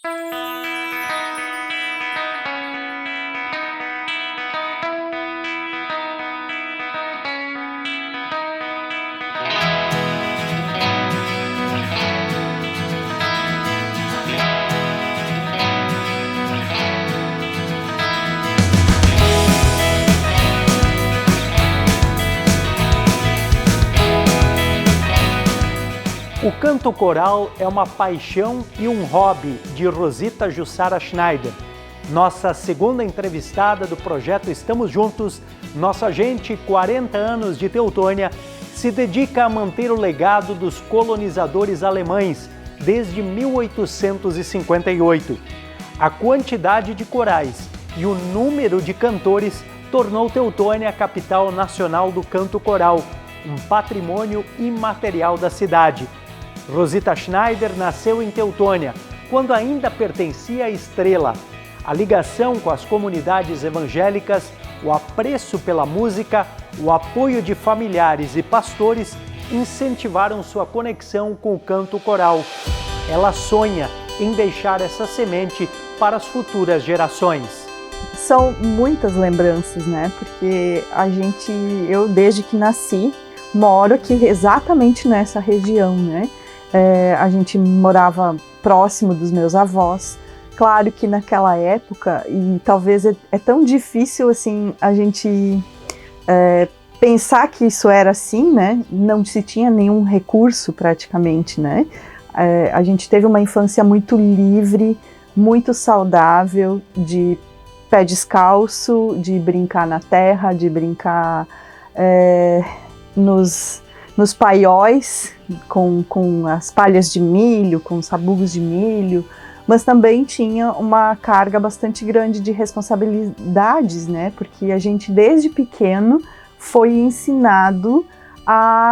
O canto coral é uma paixão e um hobby de Rosita Jussara Schneider. Nossa segunda entrevistada do projeto Estamos Juntos, nossa gente, 40 anos de Teutônia, se dedica a manter o legado dos colonizadores alemães desde 1858. A quantidade de corais e o número de cantores tornou Teutônia a capital nacional do canto coral, um patrimônio imaterial da cidade. Rosita Schneider nasceu em Teutônia, quando ainda pertencia à Estrela. A ligação com as comunidades evangélicas, o apreço pela música, o apoio de familiares e pastores incentivaram sua conexão com o canto coral. Ela sonha em deixar essa semente para as futuras gerações. São muitas lembranças, né? Porque eu desde que nasci, moro aqui exatamente nessa região, né? A gente morava próximo dos meus avós. Claro que naquela época, e talvez é tão difícil assim a gente pensar que isso era assim, né? Não se tinha nenhum recurso praticamente, né? A gente teve uma infância muito livre, muito saudável, de pé descalço, de brincar na terra, de brincar nos paióis, com as palhas de milho, com os sabugos de milho, mas também tinha uma carga bastante grande de responsabilidades, né? Porque a gente desde pequeno foi ensinado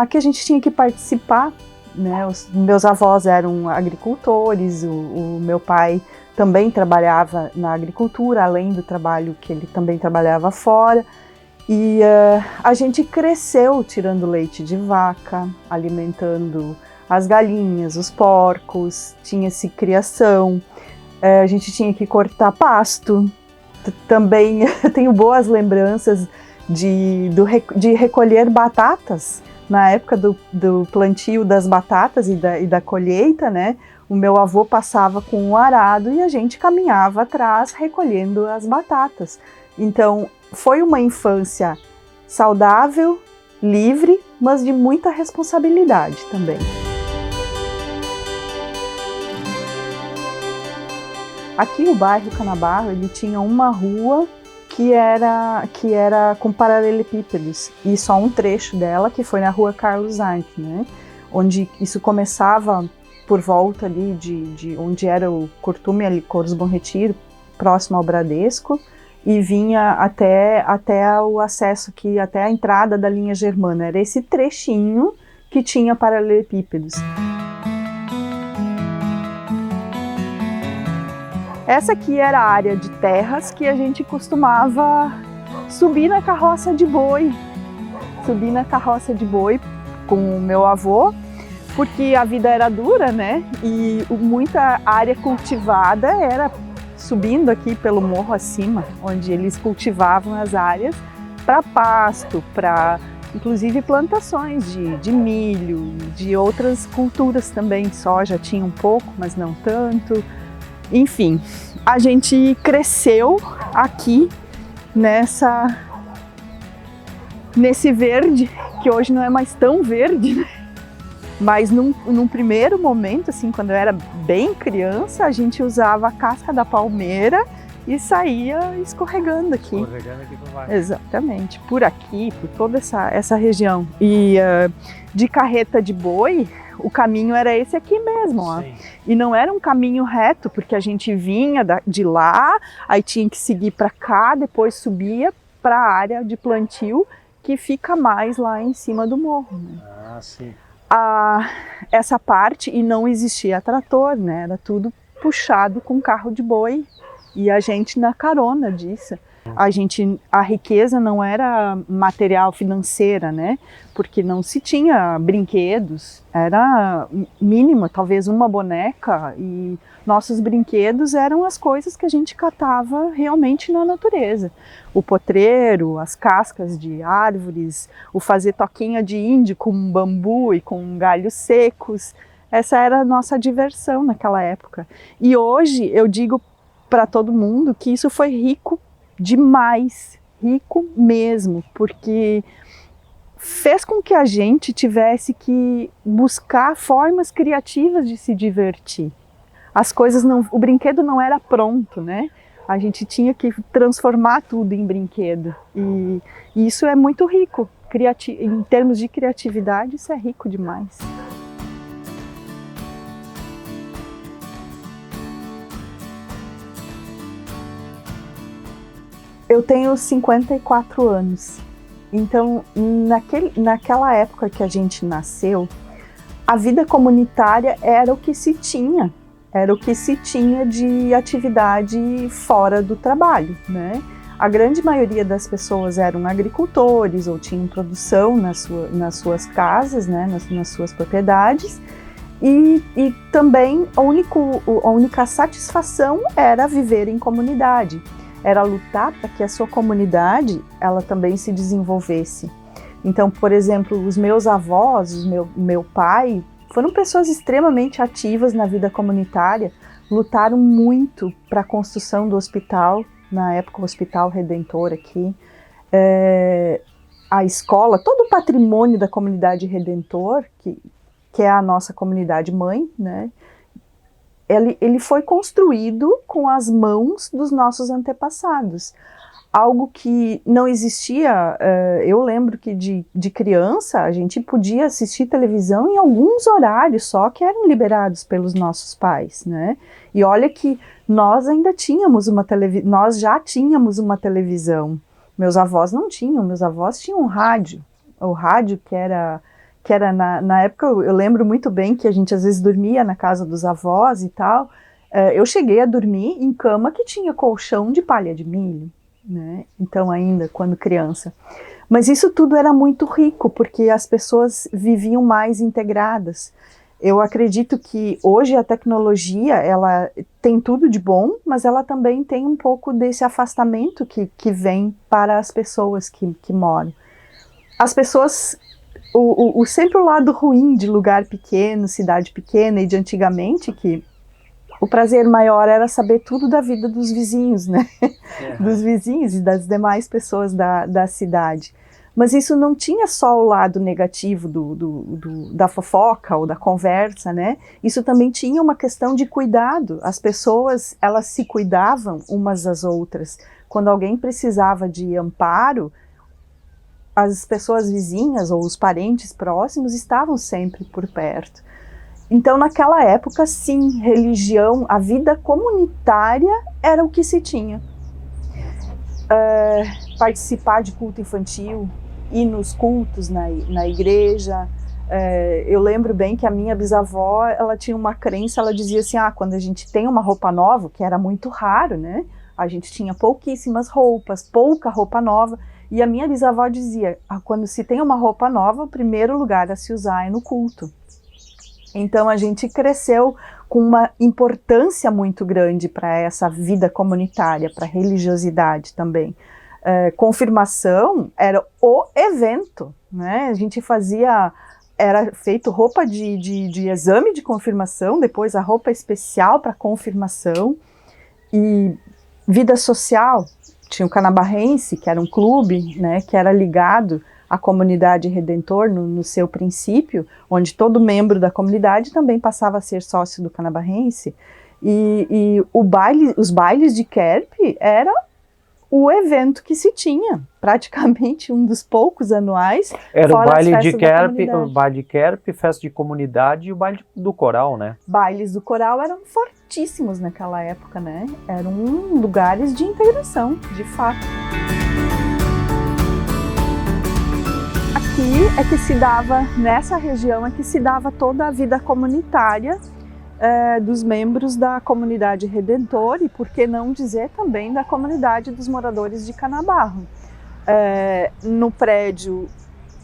que a gente tinha que participar, né? Os meus avós eram agricultores, o meu pai também trabalhava na agricultura, além do trabalho que ele também trabalhava fora. E a gente cresceu tirando leite de vaca, alimentando as galinhas, os porcos, tinha-se criação, a gente tinha que cortar pasto. Também tenho boas lembranças de recolher batatas, na época do plantio das batatas e da colheita, né? O meu avô passava com um arado e a gente caminhava atrás recolhendo as batatas. Então, foi uma infância saudável, livre, mas de muita responsabilidade também. Aqui o bairro Canabarro, ele tinha uma rua que era com paralelepípedos, e só um trecho dela que foi na rua Carlos Arndt, né? Onde isso começava por volta ali de onde era o Curtume, ali Couros Bom Retiro, próximo ao Bradesco, e vinha até o acesso aqui, até a entrada da linha Germana. Era esse trechinho que tinha paralelepípedos. Essa aqui era a área de terras que a gente costumava subir na carroça de boi. Subir na carroça de boi com o meu avô, porque a vida era dura, né? E muita área cultivada era subindo aqui pelo morro acima, onde eles cultivavam as áreas para pasto, para inclusive plantações de milho, de outras culturas também. Soja tinha um pouco, mas não tanto. Enfim, a gente cresceu aqui nesse verde, que hoje não é mais tão verde, né? Mas num primeiro momento, assim, quando eu era bem criança, a gente usava a casca da palmeira e saía escorregando aqui. Escorregando aqui por baixo. Exatamente, por aqui, por toda essa região. E de carreta de boi, o caminho era esse aqui mesmo, ó. E não era um caminho reto, porque a gente vinha de lá, aí tinha que seguir para cá, depois subia para a área de plantio, que fica mais lá em cima do morro, né? Ah, sim. Essa parte, e não existia trator, né? Era tudo puxado com carro de boi e a gente na carona disso. A riqueza não era material, financeira, né? Porque não se tinha brinquedos, era mínimo, talvez uma boneca, e nossos brinquedos eram as coisas que a gente catava realmente na natureza. O potreiro, as cascas de árvores, o fazer toquinha de índio com bambu e com galhos secos. Essa era a nossa diversão naquela época. E hoje eu digo para todo mundo que isso foi rico demais, rico mesmo, porque fez com que a gente tivesse que buscar formas criativas de se divertir. As coisas não, o brinquedo não era pronto, né? A gente tinha que transformar tudo em brinquedo. E isso é muito rico. Em termos de criatividade, isso é rico demais. Eu tenho 54 anos. Então, naquela época que a gente nasceu, a vida comunitária era o que se tinha. Era o que se tinha de atividade fora do trabalho, né? A grande maioria das pessoas eram agricultores ou tinham produção nas suas casas, né? nas suas propriedades. E também a única satisfação era viver em comunidade. Era lutar para que a sua comunidade ela também se desenvolvesse. Então, por exemplo, os meus avós, meu pai, foram pessoas extremamente ativas na vida comunitária, lutaram muito para a construção do hospital, na época o Hospital Redentor aqui, a escola, todo o patrimônio da comunidade Redentor, que é a nossa comunidade mãe, né? Ele foi construído com as mãos dos nossos antepassados. Algo que não existia, eu lembro que de criança a gente podia assistir televisão em alguns horários só que eram liberados pelos nossos pais, né? E olha que nós ainda tínhamos nós já tínhamos uma televisão. Meus avós não tinham, meus avós tinham um rádio. O rádio que era na época, eu lembro muito bem que a gente às vezes dormia na casa dos avós e tal. Eu cheguei a dormir em cama que tinha colchão de palha de milho, né? Então ainda quando criança. Mas isso tudo era muito rico, porque as pessoas viviam mais integradas. Eu acredito que hoje a tecnologia, ela tem tudo de bom, mas ela também tem um pouco desse afastamento que vem para as pessoas que moram. As pessoas... sempre o lado ruim de lugar pequeno, cidade pequena e de antigamente, que o prazer maior era saber tudo da vida dos vizinhos, né? Dos vizinhos e das demais pessoas da cidade. Mas isso não tinha só o lado negativo da fofoca ou da conversa, né? Isso também tinha uma questão de cuidado. As pessoas, elas se cuidavam umas às outras. Quando alguém precisava de amparo, as pessoas vizinhas ou os parentes próximos estavam sempre por perto. Então, naquela época, sim, religião, a vida comunitária era o que se tinha. Participar de culto infantil, ir nos cultos na igreja. Eu lembro bem que a minha bisavó, ela tinha uma crença, ela dizia assim, quando a gente tem uma roupa nova, que era muito raro, né? A gente tinha pouquíssimas roupas, pouca roupa nova. E a minha bisavó dizia, quando se tem uma roupa nova, o primeiro lugar a se usar é no culto. Então a gente cresceu com uma importância muito grande para essa vida comunitária, para a religiosidade também. Confirmação era o evento, né? A gente era feito roupa de exame de confirmação, depois a roupa especial para confirmação. E vida social, tinha o Canabarrense, que era um clube, né, que era ligado à comunidade Redentor no seu princípio, onde todo membro da comunidade também passava a ser sócio do Canabarrense. E os bailes de Querpe era o evento que se tinha, praticamente um dos poucos anuais. Era o baile de Querpe, festa de comunidade e o baile do coral, né? Bailes do coral eram fortíssimos naquela época, né? Eram lugares de integração, de fato. Aqui é que se dava, nessa região é que se dava toda a vida comunitária, dos membros da comunidade Redentor e, por que não dizer, também da comunidade dos moradores de Canabarro. No prédio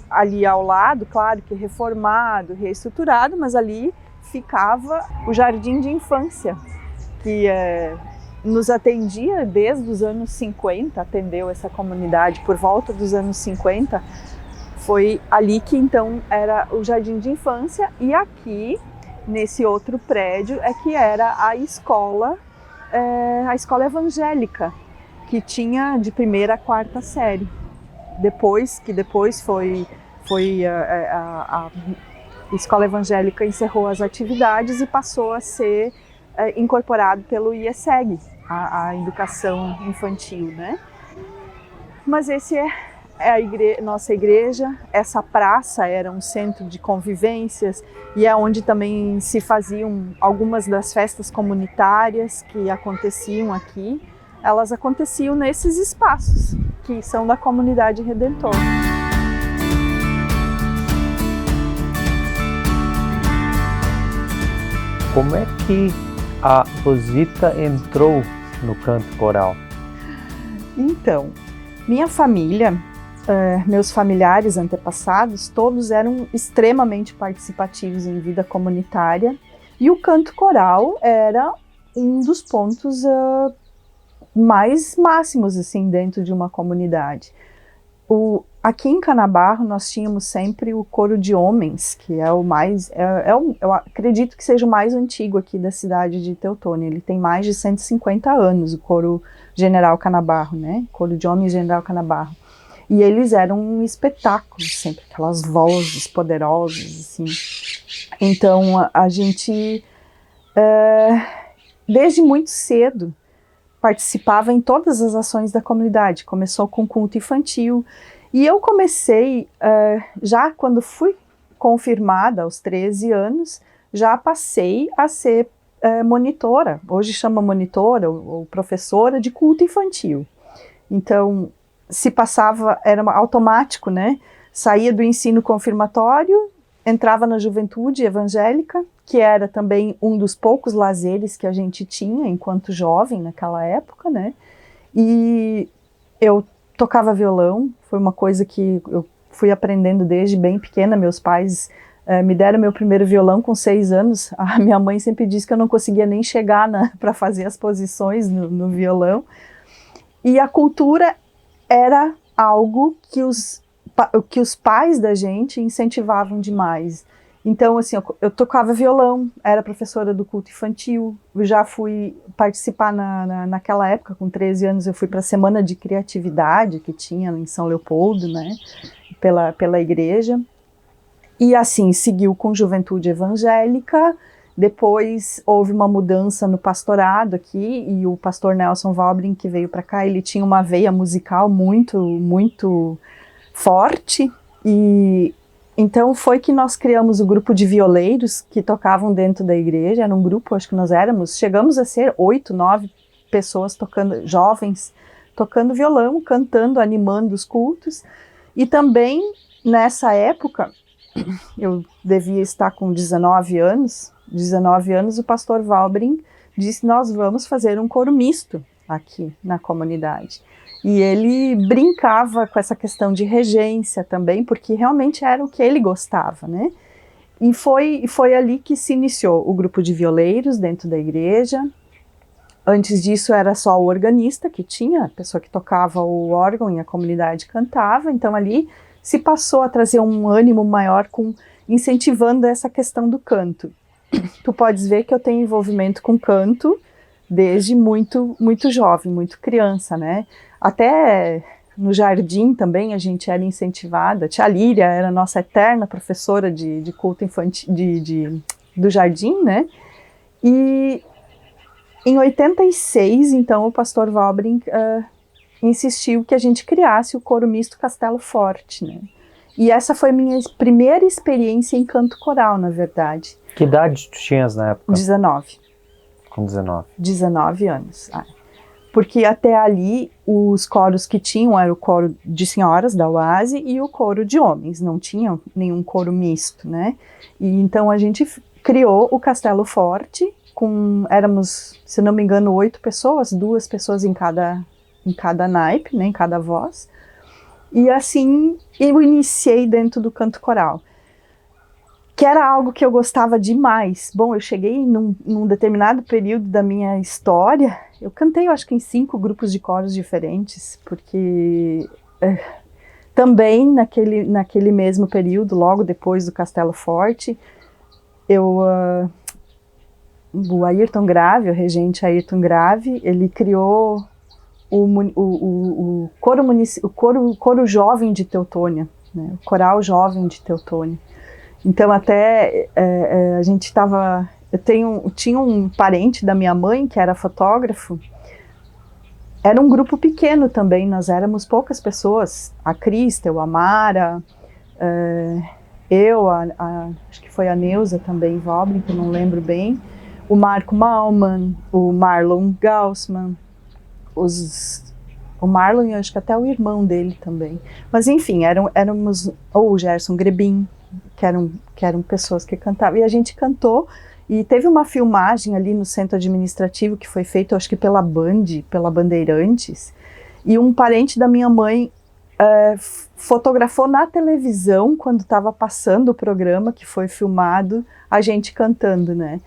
ali ao lado, claro que reformado, reestruturado, mas ali ficava o jardim de infância, que nos atendia desde os anos 50, atendeu essa comunidade por volta dos anos 50. Foi ali que então era o jardim de infância, e aqui nesse outro prédio é que era a escola evangélica, que tinha de 1ª a 4ª série. Depois a escola evangélica encerrou as atividades e passou a ser incorporado pelo IESEG, a educação infantil, né? Mas esse é nossa igreja. Essa praça era um centro de convivências e é onde também se faziam algumas das festas comunitárias que aconteciam aqui. Elas aconteciam nesses espaços que são da comunidade Redentor. Como é que a Rosita entrou no canto coral? Então, minha família, meus familiares antepassados, todos eram extremamente participativos em vida comunitária, e o canto coral era um dos pontos mais máximos assim dentro de uma comunidade. Aqui em Canabarro nós tínhamos sempre o coro de homens, que é o mais, eu acredito que seja o mais antigo aqui da cidade de Teutônia. Ele tem mais de 150 anos, o coro General Canabarro, né? Coro de Homens General Canabarro. E eles eram um espetáculo, sempre aquelas vozes poderosas, assim. Então a gente, desde muito cedo, participava em todas as ações da comunidade. Começou com culto infantil, e eu comecei, já quando fui confirmada aos 13 anos, já passei a ser monitora, hoje chama monitora ou professora de culto infantil. Então, se passava, era automático, né? Saía do ensino confirmatório, entrava na juventude evangélica, que era também um dos poucos lazeres que a gente tinha enquanto jovem naquela época, né? E eu tocava violão, foi uma coisa que eu fui aprendendo desde bem pequena. Meus pais me deram meu primeiro violão com 6 anos. A minha mãe sempre disse que eu não conseguia nem chegar para fazer as posições no violão. E a cultura era algo que os pais da gente incentivavam demais. Então, assim, eu tocava violão, era professora do culto infantil, eu já fui participar naquela época, com 13 anos, eu fui para a Semana de Criatividade, que tinha em São Leopoldo, né, pela igreja. E assim, seguiu com Juventude Evangélica. Depois houve uma mudança no pastorado aqui, e o pastor Nelson Valbrin, que veio para cá, ele tinha uma veia musical muito, muito forte, e então foi que nós criamos o grupo de violeiros que tocavam dentro da igreja. Era um grupo, acho que chegamos a ser 8, 9 pessoas tocando, jovens, tocando violão, cantando, animando os cultos. E também, nessa época, eu devia estar com 19 anos, o pastor Valbrin disse: nós vamos fazer um coro misto aqui na comunidade. E ele brincava com essa questão de regência também, porque realmente era o que ele gostava, né? E foi ali que se iniciou o grupo de violeiros dentro da igreja. Antes disso era só o organista que tinha, a pessoa que tocava o órgão e a comunidade cantava. Então ali se passou a trazer um ânimo maior, incentivando essa questão do canto. Tu podes ver que eu tenho envolvimento com canto desde muito, muito jovem, muito criança, né? Até no jardim também a gente era incentivada. Tia Líria era a nossa eterna professora de culto infantil, do jardim, né? E em 86, então, o pastor Valbrin insistiu que a gente criasse o coro misto Castelo Forte, né? E essa foi minha primeira experiência em canto coral, na verdade. Que idade tu tinhas na época? 19. Com 19. 19 anos. Porque até ali os coros que tinham era o coro de senhoras da UASE e o coro de homens, não tinha nenhum coro misto, né? E então a gente criou o Castelo Forte, éramos, se não me engano, 8 pessoas, 2 pessoas em cada naipe, né, em cada voz. E assim eu iniciei dentro do canto coral, que era algo que eu gostava demais. Bom, eu cheguei num determinado período da minha história, eu cantei, eu acho que em 5 grupos de coros diferentes, porque também naquele mesmo período, logo depois do Castelo Forte, o Ayrton Grave, o regente Ayrton Grave, ele criou o coro jovem de Teutônia, né, o coral jovem de Teutônia. Então até a gente estava, tinha um parente da minha mãe que era fotógrafo. Era um grupo pequeno também, nós éramos poucas pessoas, a Cristel, a Mara, eu, acho que foi a Neuza também, Vobrin, que eu não lembro bem, o Marco Malman, o Marlon Gaussmann, o Marlon e acho que até o irmão dele também. Mas enfim, éramos, ou o Gerson Grebin, que eram pessoas que cantavam, e a gente cantou, e teve uma filmagem ali no centro administrativo que foi feita, acho que pela Bandeirantes, e um parente da minha mãe fotografou na televisão, quando estava passando o programa, que foi filmado, a gente cantando, né?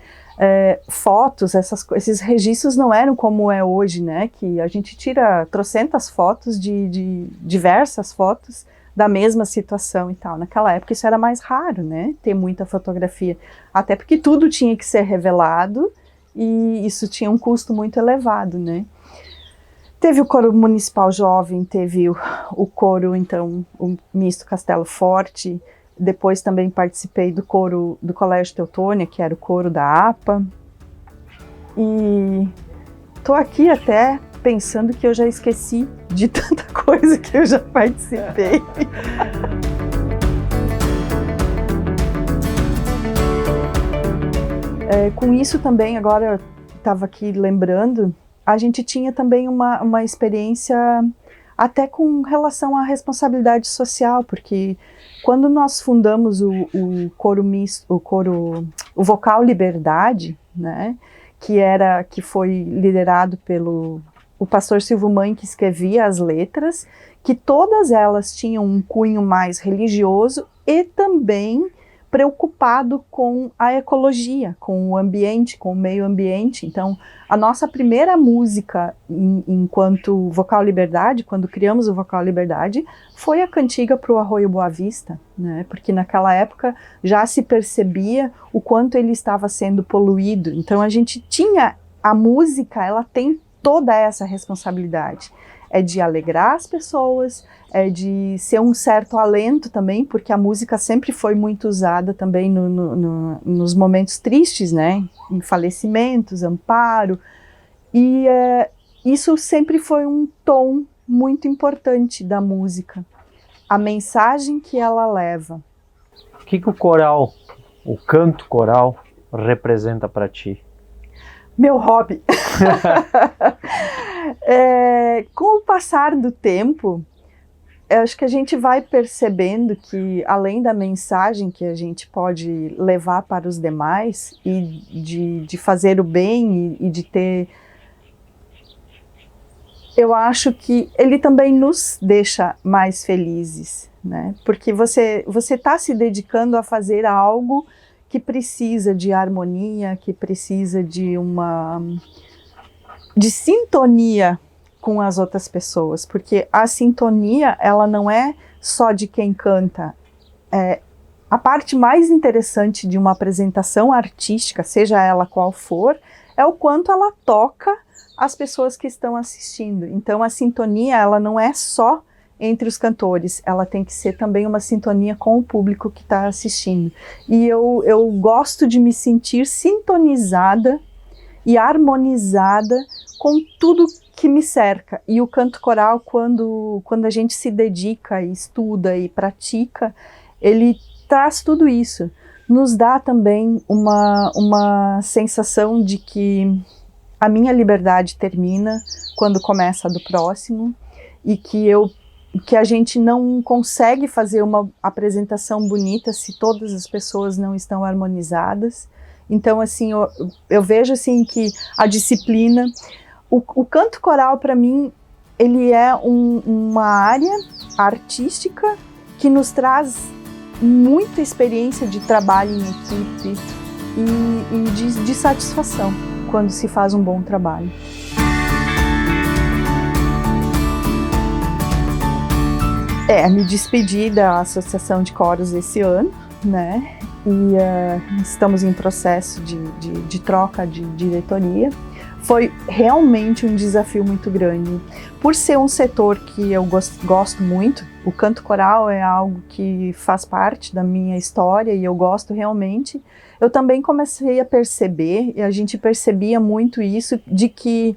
Fotos, esses registros não eram como é hoje, né? Que a gente tira trocentas fotos de diversas fotos da mesma situação e tal. Naquela época isso era mais raro, né? Ter muita fotografia. Até porque tudo tinha que ser revelado e isso tinha um custo muito elevado, né? Teve o coro municipal jovem, teve o coro, então, o misto Castelo Forte. Depois também participei do coro do Colégio Teutônia, que era o coro da APA. E tô aqui até pensando que eu já esqueci de tanta coisa que eu já participei. Com isso também, agora eu estava aqui lembrando, a gente tinha também uma experiência até com relação à responsabilidade social, porque quando nós fundamos o coro misto, o Vocal Liberdade, né, que foi liderado pelo o pastor Silvio Mãe, que escrevia as letras, que todas elas tinham um cunho mais religioso e também preocupado com a ecologia, com o ambiente, com o meio ambiente. Então, a nossa primeira música enquanto Vocal Liberdade, quando criamos o Vocal Liberdade, foi a cantiga para o Arroio Boa Vista, né? Porque naquela época já se percebia o quanto ele estava sendo poluído. Então, a gente tinha a música, ela tem toda essa responsabilidade. É de alegrar as pessoas, é de ser um certo alento também, porque a música sempre foi muito usada também nos momentos tristes, né? Em falecimentos, amparo. E isso sempre foi um tom muito importante da música. A mensagem que ela leva. O que o coral, o canto coral, representa para ti? Meu hobby. Com o passar do tempo, eu acho que a gente vai percebendo que, além da mensagem que a gente pode levar para os demais, e de fazer o bem e de ter... Eu acho que ele também nos deixa mais felizes, né? Porque você está se dedicando a fazer algo que precisa de harmonia, que precisa de sintonia com as outras pessoas, porque a sintonia, ela não é só de quem canta. A parte mais interessante de uma apresentação artística, seja ela qual for, é o quanto ela toca as pessoas que estão assistindo. Então a sintonia, ela não é só entre os cantores, ela tem que ser também uma sintonia com o público que está assistindo. E eu gosto de me sentir sintonizada e harmonizada com tudo que me cerca. E o canto coral, quando a gente se dedica, estuda e pratica, ele traz tudo isso. Nos dá também uma sensação de que a minha liberdade termina quando começa a do próximo, e que a gente não consegue fazer uma apresentação bonita se todas as pessoas não estão harmonizadas, Então, assim, eu vejo assim que a disciplina, o canto coral para mim, ele é uma área artística que nos traz muita experiência de trabalho em equipe e de satisfação quando se faz um bom trabalho. Me despedi da Associação de Coros esse ano, né? E estamos em processo de troca de diretoria. Foi realmente um desafio muito grande. Por ser um setor que eu gosto muito, o canto coral é algo que faz parte da minha história e eu gosto realmente. Eu também comecei a perceber, e a gente percebia muito isso, de que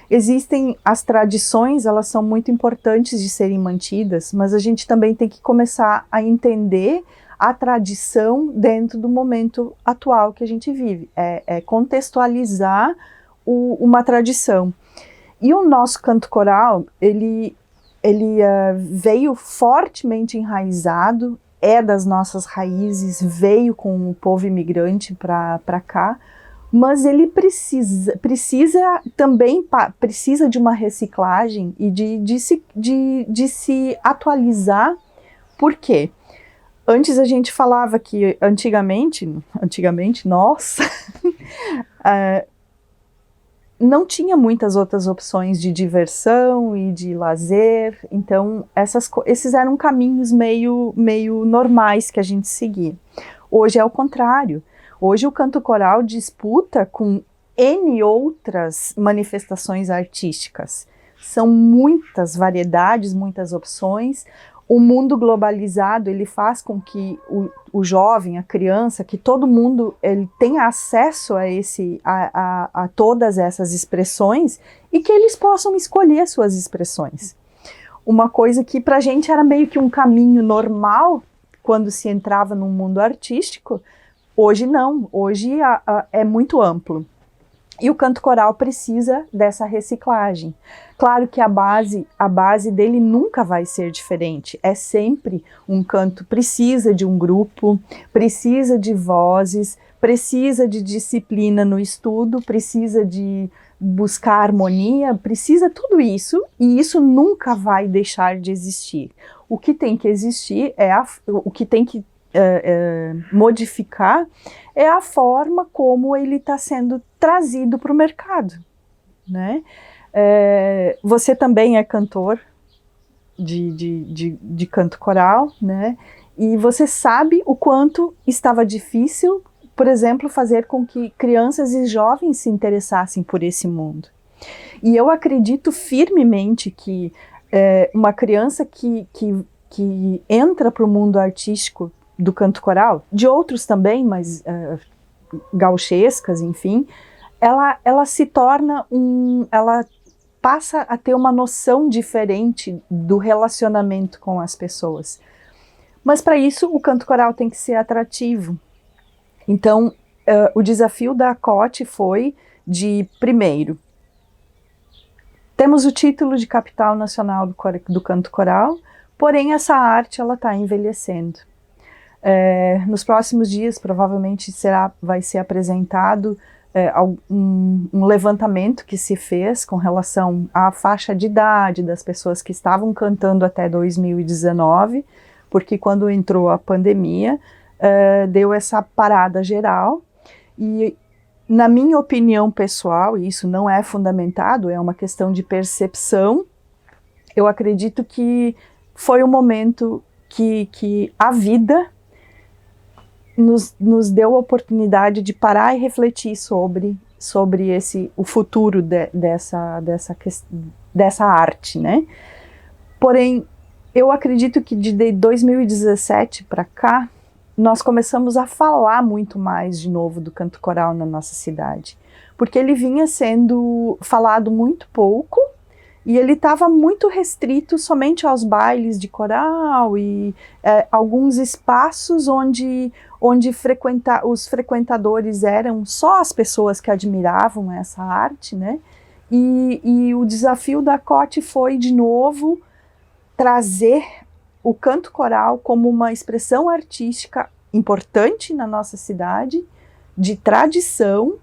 existem as tradições, elas são muito importantes de serem mantidas, mas a gente também tem que começar a entender a tradição dentro do momento atual que a gente vive. É contextualizar uma tradição. E o nosso canto coral, ele veio fortemente enraizado, é das nossas raízes, veio com o povo imigrante para cá, mas ele precisa de uma reciclagem e de se atualizar. Por quê? Antes a gente falava que antigamente, nossa, não tinha muitas outras opções de diversão e de lazer, então esses eram caminhos meio normais que a gente seguia. Hoje é o contrário. Hoje o canto coral disputa com N outras manifestações artísticas. São muitas variedades, muitas opções. O mundo globalizado, ele faz com que o jovem, a criança, que todo mundo ele tenha acesso a todas essas expressões e que eles possam escolher suas expressões. Uma coisa que para a gente era meio que um caminho normal quando se entrava no mundo artístico, hoje não, hoje é muito amplo. E o canto coral precisa dessa reciclagem. Claro que a base dele nunca vai ser diferente. É sempre um canto, precisa de um grupo, precisa de vozes, precisa de disciplina no estudo, precisa de buscar harmonia, precisa tudo isso, e isso nunca vai deixar de existir. O que tem que existir o que tem que modificar é a forma como ele está sendo trazido para o mercado, né? Você também é cantor de canto coral, né? E você sabe o quanto estava difícil, por exemplo, fazer com que crianças e jovens se interessassem por esse mundo. E eu acredito firmemente que uma criança que entra para o mundo artístico do canto coral, de outros também, mas gauchescas, enfim, ela se torna ela passa a ter uma noção diferente do relacionamento com as pessoas. Mas para isso o canto coral tem que ser atrativo. Então o desafio da COT foi primeiro, temos o título de capital nacional do canto coral, porém essa arte ela está envelhecendo. Nos próximos dias provavelmente vai ser apresentado um levantamento que se fez com relação à faixa de idade das pessoas que estavam cantando até 2019, porque quando entrou a pandemia deu essa parada geral e, na minha opinião pessoal, e isso não é fundamentado, é uma questão de percepção, eu acredito que foi um momento que a vida nos deu a oportunidade de parar e refletir sobre o futuro dessa arte, né? Porém, eu acredito que de 2017 para cá, nós começamos a falar muito mais de novo do canto coral na nossa cidade, porque ele vinha sendo falado muito pouco, e ele estava muito restrito somente aos bailes de coral e alguns espaços onde os frequentadores eram só as pessoas que admiravam essa arte, né? E o desafio da COT foi, de novo, trazer o canto coral como uma expressão artística importante na nossa cidade, de tradição,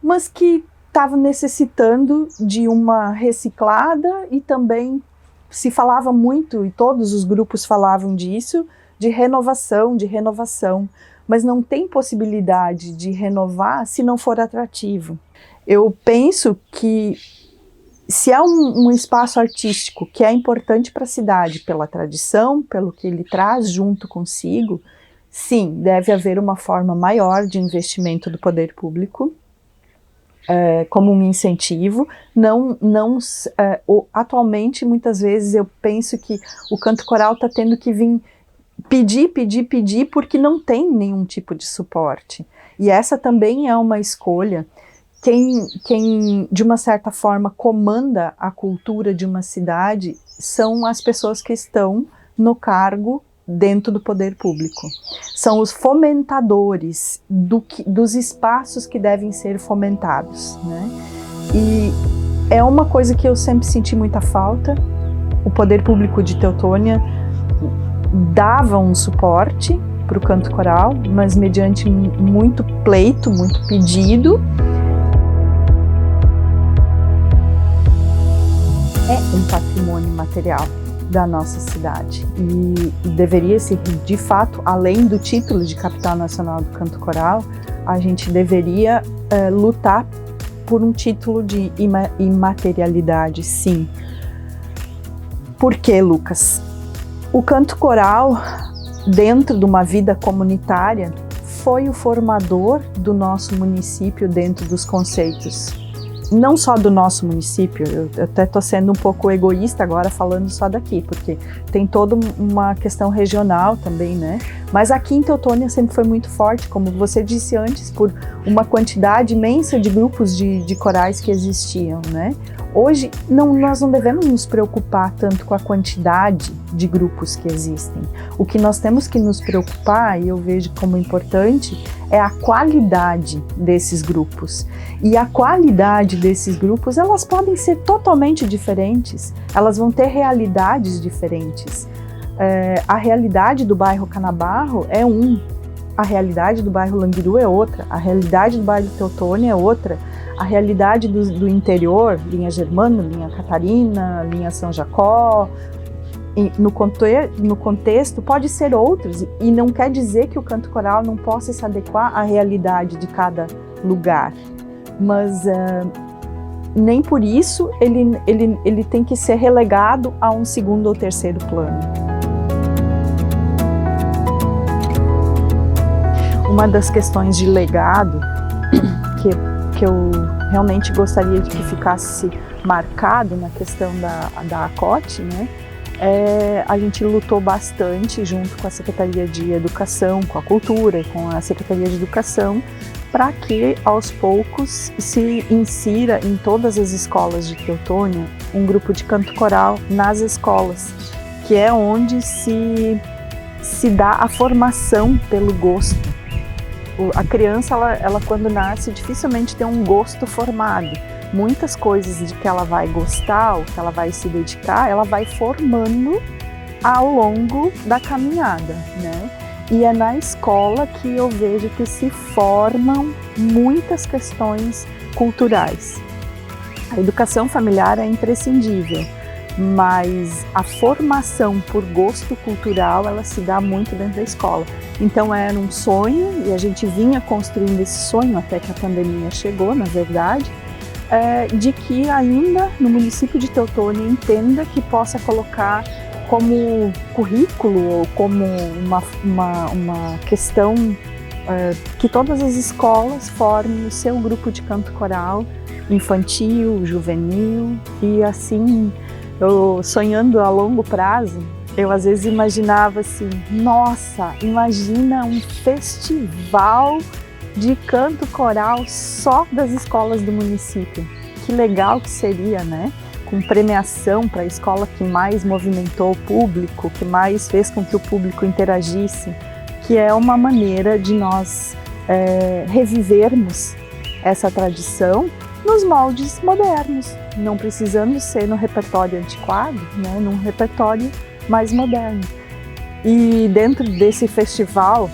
mas que estava necessitando de uma reciclada, e também se falava muito, e todos os grupos falavam disso, de renovação, mas não tem possibilidade de renovar se não for atrativo. Eu penso que se é um espaço artístico que é importante para a cidade, pela tradição, pelo que ele traz junto consigo, sim, deve haver uma forma maior de investimento do poder público, como um incentivo. Atualmente, muitas vezes, eu penso que o canto coral está tendo que vir pedir, porque não tem nenhum tipo de suporte. E essa também é uma escolha. Quem, de uma certa forma, comanda a cultura de uma cidade são as pessoas que estão no cargo dentro do poder público. São os fomentadores dos espaços que devem ser fomentados, né? E é uma coisa que eu sempre senti muita falta. O poder público de Teutônia dava um suporte para o canto coral, mas mediante muito pleito, muito pedido. É um patrimônio material da nossa cidade e deveria ser, de fato, além do título de capital nacional do canto coral, a gente deveria lutar por um título de imaterialidade, sim. Por quê, Lucas? O canto coral, dentro de uma vida comunitária, foi o formador do nosso município dentro dos conceitos. Não só do nosso município, eu até estou sendo um pouco egoísta agora falando só daqui, porque tem toda uma questão regional também, né? Mas aqui em Teutônia sempre foi muito forte, como você disse antes, por uma quantidade imensa de grupos de corais que existiam, né? Hoje, nós não devemos nos preocupar tanto com a quantidade de grupos que existem. O que nós temos que nos preocupar, e eu vejo como importante, é a qualidade desses grupos. E a qualidade desses grupos, elas podem ser totalmente diferentes, elas vão ter realidades diferentes. A realidade do bairro Canabarro é a realidade do bairro Languiru é outra, a realidade do bairro Teutônia é outra, a realidade do interior, linha Germano, linha Catarina, linha São Jacó, no contexto pode ser outros, e não quer dizer que o canto coral não possa se adequar à realidade de cada lugar, mas nem por isso ele tem que ser relegado a um segundo ou terceiro plano. Uma das questões de legado que eu realmente gostaria de que ficasse marcado na questão da ACOT, né? A gente lutou bastante junto com a Secretaria de Educação, com a Cultura e com a Secretaria de Educação, para que aos poucos se insira em todas as escolas de Teutônia um grupo de canto coral nas escolas, que é onde se dá a formação pelo gosto. A criança, ela quando nasce, dificilmente tem um gosto formado. Muitas coisas de que ela vai gostar, ou que ela vai se dedicar, ela vai formando ao longo da caminhada, né? E é na escola que eu vejo que se formam muitas questões culturais. A educação familiar é imprescindível, mas a formação por gosto cultural, ela se dá muito dentro da escola. Então era um sonho, e a gente vinha construindo esse sonho até que a pandemia chegou, na verdade, de que ainda no município de Teutônia entenda que possa colocar como currículo ou como uma questão que todas as escolas formem o seu grupo de canto coral infantil, juvenil, e assim, eu sonhando a longo prazo, eu às vezes imaginava assim, nossa, imagina um festival de canto coral só das escolas do município. Que legal que seria, né? Com premiação para a escola que mais movimentou o público, que mais fez com que o público interagisse, que é uma maneira de nós revivermos essa tradição nos moldes modernos, não precisando ser no repertório antiquado, né? Num repertório mais moderno. E dentro desse festival,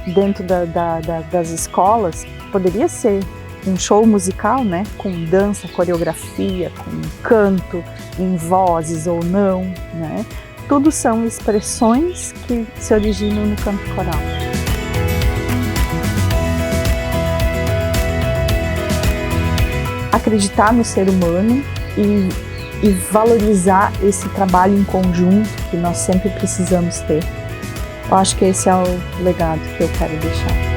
dentro das escolas, poderia ser um show musical, né, com dança, coreografia, com canto, em vozes ou não, né? Tudo são expressões que se originam no canto coral. Acreditar no ser humano e valorizar esse trabalho em conjunto que nós sempre precisamos ter. Eu acho que esse é o legado que eu quero deixar.